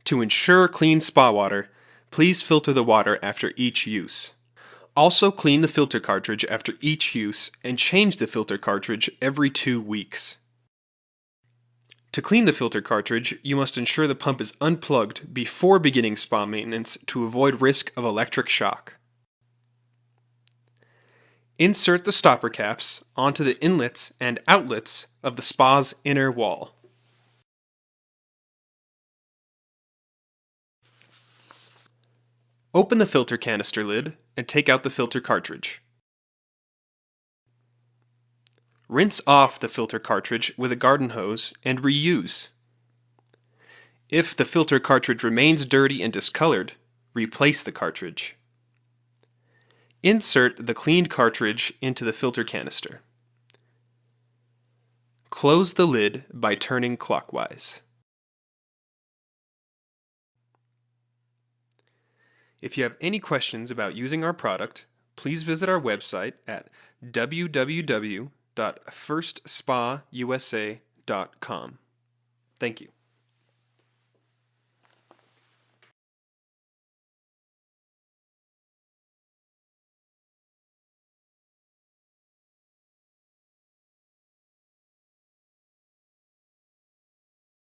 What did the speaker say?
To ensure clean spa water, please filter the water after each use. Also clean the filter cartridge after each use and change the filter cartridge every 2 weeks. To clean the filter cartridge, you must ensure the pump is unplugged before beginning spa maintenance to avoid risk of electric shock. Insert the stopper caps onto the inlets and outlets of the spa's inner wall. Open the filter canister lid and take out the filter cartridge. Rinse off the filter cartridge with a garden hose and reuse. If the filter cartridge remains dirty and discolored, replace the cartridge. Insert the cleaned cartridge into the filter canister. Close the lid by turning clockwise. If you have any questions about using our product, please visit our website at www.firstspa.usa.com. Thank you.